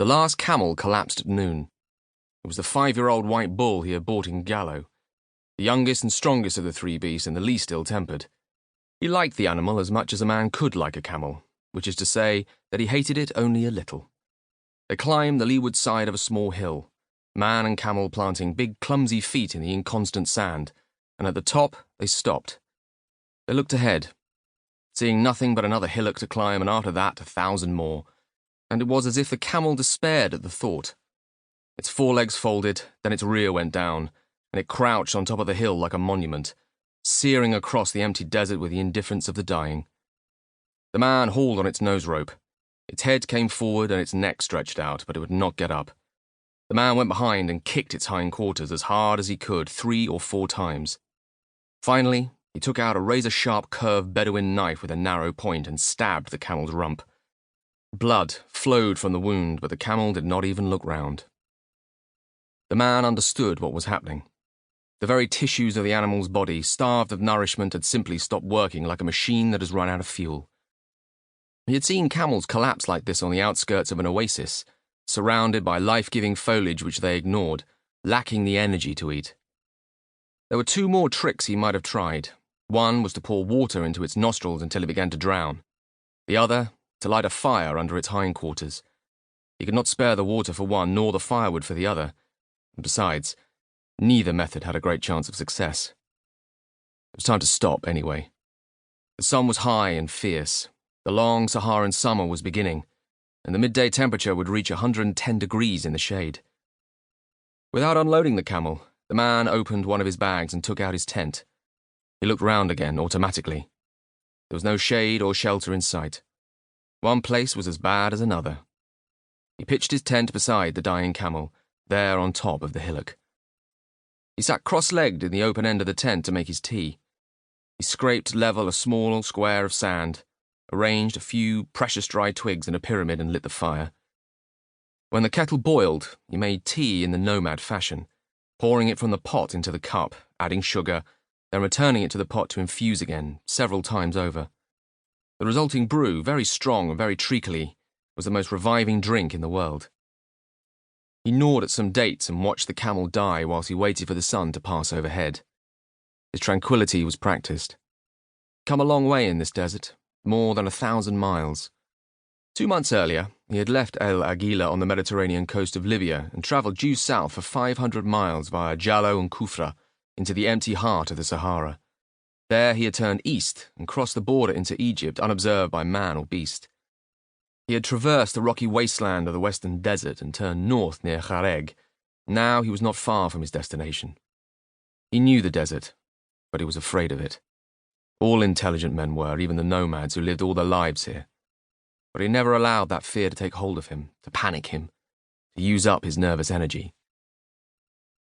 The last camel collapsed at noon. It was the 5-year-old white bull he had bought in Gallo, the youngest and strongest of the three beasts and the least ill-tempered. He liked the animal as much as a man could like a camel, which is to say that he hated it only a little. They climbed the leeward side of a small hill, man and camel planting big clumsy feet in the inconstant sand, and at the top they stopped. They looked ahead, seeing nothing but another hillock to climb, and after that 1,000 more, and it was as if the camel despaired at the thought. Its forelegs folded, then its rear went down, and it crouched on top of the hill like a monument, searing across the empty desert with the indifference of the dying. The man hauled on its nose rope. Its head came forward and its neck stretched out, but it would not get up. The man went behind and kicked its hindquarters as hard as he could 3 or 4 times. Finally, he took out a razor-sharp curved Bedouin knife with a narrow point and stabbed the camel's rump. Blood flowed from the wound, but the camel did not even look round. The man understood what was happening. The very tissues of the animal's body, starved of nourishment, had simply stopped working like a machine that has run out of fuel. He had seen camels collapse like this on the outskirts of an oasis, surrounded by life-giving foliage which they ignored, lacking the energy to eat. There were 2 more tricks he might have tried. One was to pour water into its nostrils until it began to drown. The other, to light a fire under its hindquarters. He could not spare the water for one, nor the firewood for the other. And besides, neither method had a great chance of success. It was time to stop, anyway. The sun was high and fierce. The long Saharan summer was beginning, and the midday temperature would reach 110 degrees in the shade. Without unloading the camel, the man opened one of his bags and took out his tent. He looked round again, automatically. There was no shade or shelter in sight. One place was as bad as another. He pitched his tent beside the dying camel, there on top of the hillock. He sat cross-legged in the open end of the tent to make his tea. He scraped level a small square of sand, arranged a few precious dry twigs in a pyramid and lit the fire. When the kettle boiled, he made tea in the nomad fashion, pouring it from the pot into the cup, adding sugar, then returning it to the pot to infuse again, several times over. The resulting brew, very strong and very treacly, was the most reviving drink in the world. He gnawed at some dates and watched the camel die whilst he waited for the sun to pass overhead. His tranquility was practiced. Come a long way in this desert, more than 1,000 miles. 2 months earlier, he had left El Aguila on the Mediterranean coast of Libya and travelled due south for 500 miles via Jallo and Kufra into the empty heart of the Sahara. There he had turned east and crossed the border into Egypt unobserved by man or beast. He had traversed the rocky wasteland of the western desert and turned north near Khareg. Now he was not far from his destination. He knew the desert, but he was afraid of it. All intelligent men were, even the nomads who lived all their lives here. But he never allowed that fear to take hold of him, to panic him, to use up his nervous energy.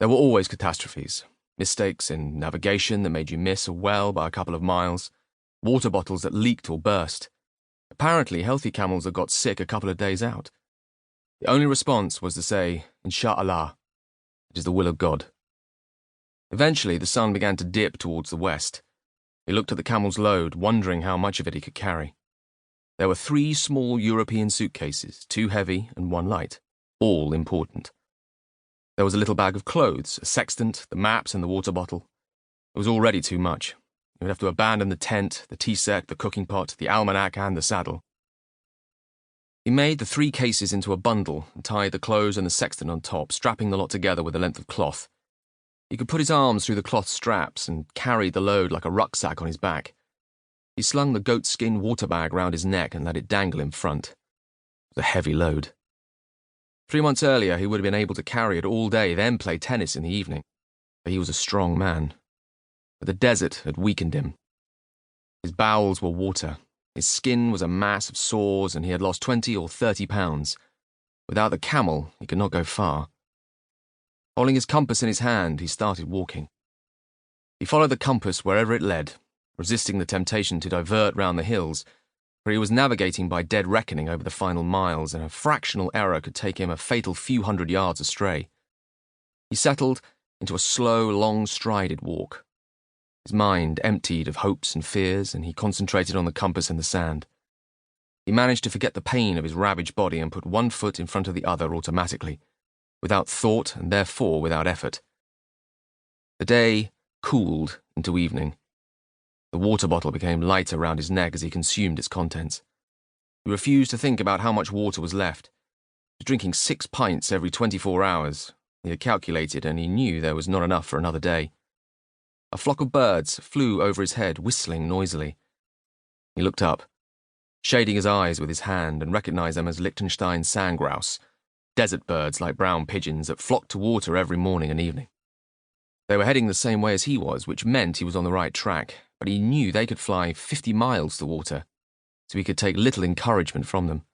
There were always catastrophes, mistakes in navigation that made you miss a well by a couple of miles, water bottles that leaked or burst. Apparently, healthy camels that got sick a couple of days out. The only response was to say, Insha'Allah, it is the will of God. Eventually, the sun began to dip towards the west. He looked at the camel's load, wondering how much of it he could carry. There were 3 small European suitcases, 2 heavy and 1 light, all important. There was a little bag of clothes, a sextant, the maps and the water bottle. It was already too much. He would have to abandon the tent, the tea set, the cooking pot, the almanac and the saddle. He made the 3 cases into a bundle and tied the clothes and the sextant on top, strapping the lot together with a length of cloth. He could put his arms through the cloth straps and carried the load like a rucksack on his back. He slung the goatskin water bag round his neck and let it dangle in front. It was a heavy load. 3 months earlier, he would have been able to carry it all day, then play tennis in the evening. For he was a strong man. But the desert had weakened him. His bowels were water. His skin was a mass of sores, and he had lost 20 or 30 pounds. Without the camel, he could not go far. Holding his compass in his hand, he started walking. He followed the compass wherever it led, resisting the temptation to divert round the hills, for he was navigating by dead reckoning over the final miles, and a fractional error could take him a fatal few hundred yards astray. He settled into a slow, long-strided walk. His mind emptied of hopes and fears, and he concentrated on the compass and the sand. He managed to forget the pain of his ravaged body and put one foot in front of the other automatically, without thought and therefore without effort. The day cooled into evening. The water bottle became light around his neck as he consumed its contents. He refused to think about how much water was left. He was drinking 6 pints every 24 hours. He had calculated, and he knew there was not enough for another day. A flock of birds flew over his head, whistling noisily. He looked up, shading his eyes with his hand, and recognized them as Liechtenstein sandgrouse, desert birds like brown pigeons that flocked to water every morning and evening. They were heading the same way as he was, which meant he was on the right track, but he knew they could fly 50 miles to water, so he could take little encouragement from them.